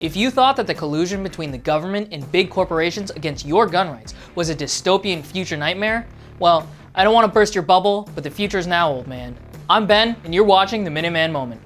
If you thought that the collusion between the government and big corporations against your gun rights was a dystopian future nightmare, well, I don't want to burst your bubble, but the future's now, old man. I'm Ben, and you're watching the Minuteman Moment.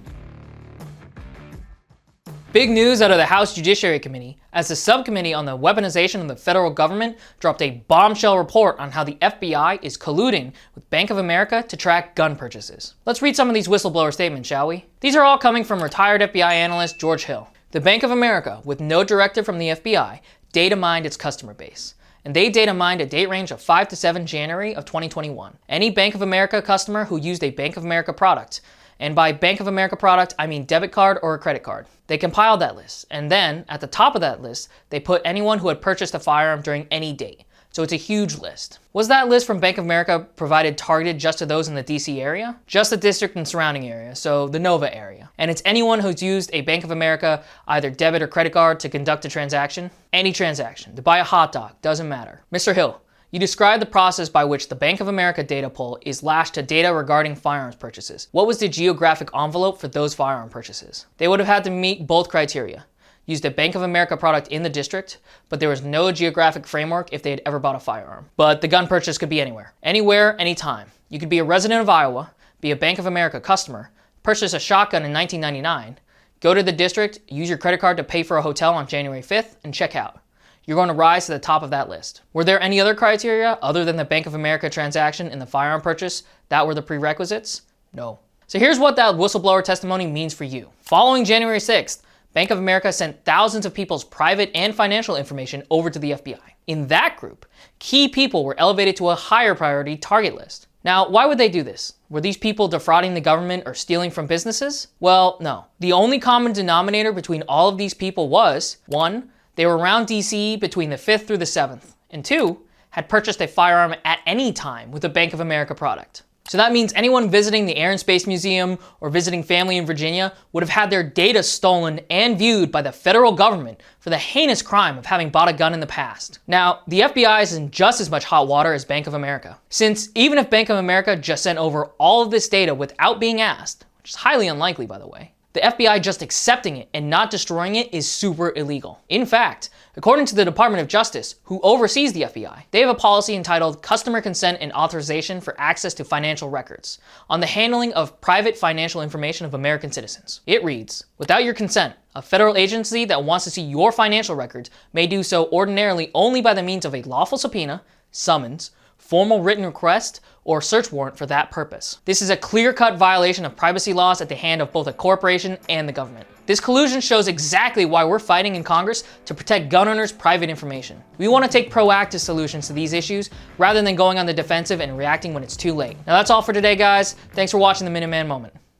Big news out of the House Judiciary Committee, as the subcommittee on the weaponization of the federal government dropped a bombshell report on how the FBI is colluding with Bank of America to track gun purchases. Let's read some of these whistleblower statements, shall we? These are all coming from retired FBI analyst George Hill. The Bank of America, with no directive from the FBI, data mined its customer base. And they data mined a date range of 5 to 7 January of 2021. Any Bank of America customer who used a Bank of America product, and by Bank of America product, I mean debit card or a credit card. They compiled that list, and then at the top of that list, they put anyone who had purchased a firearm during any date. So it's a huge list. Was that list from Bank of America provided targeted just to those in the DC area? Just the district and surrounding area, so the Nova area. And it's anyone who's used a Bank of America either debit or credit card to conduct a transaction. Any transaction, to buy a hot dog, doesn't matter. Mr. Hill, you described the process by which the Bank of America data pool is lashed to data regarding firearms purchases. What was the geographic envelope for those firearm purchases? They would have had to meet both criteria. Used a Bank of America product in the district, but there was no geographic framework if they had ever bought a firearm. But the gun purchase could be anywhere. Anywhere, anytime. You could be a resident of Iowa, be a Bank of America customer, purchase a shotgun in 1999, go to the district, use your credit card to pay for a hotel on January 5th, and check out. You're going to rise to the top of that list. Were there any other criteria other than the Bank of America transaction and the firearm purchase that were the prerequisites? No. So here's what that whistleblower testimony means for you. Following January 6th, Bank of America sent thousands of people's private and financial information over to the FBI. In that group, key people were elevated to a higher priority target list. Now, why would they do this? Were these people defrauding the government or stealing from businesses? Well, no. The only common denominator between all of these people was, 1, they were around DC between the 5th through the 7th, and 2, had purchased a firearm at any time with a Bank of America product. So that means anyone visiting the Air and Space Museum or visiting family in Virginia would have had their data stolen and viewed by the federal government for the heinous crime of having bought a gun in the past. Now, the FBI is in just as much hot water as Bank of America, since even if Bank of America just sent over all of this data without being asked, which is highly unlikely by the way, the FBI just accepting it and not destroying it is super illegal. In fact, according to the Department of Justice, who oversees the FBI, they have a policy entitled Customer Consent and Authorization for Access to Financial Records on the handling of private financial information of American citizens. It reads, without your consent, a federal agency that wants to see your financial records may do so ordinarily only by the means of a lawful subpoena, summons, formal written request, or search warrant for that purpose. This is a clear-cut violation of privacy laws at the hand of both a corporation and the government. This collusion shows exactly why we're fighting in Congress to protect gun owners' private information. We want to take proactive solutions to these issues rather than going on the defensive and reacting when it's too late. Now that's all for today, guys. Thanks for watching the Minuteman Moment.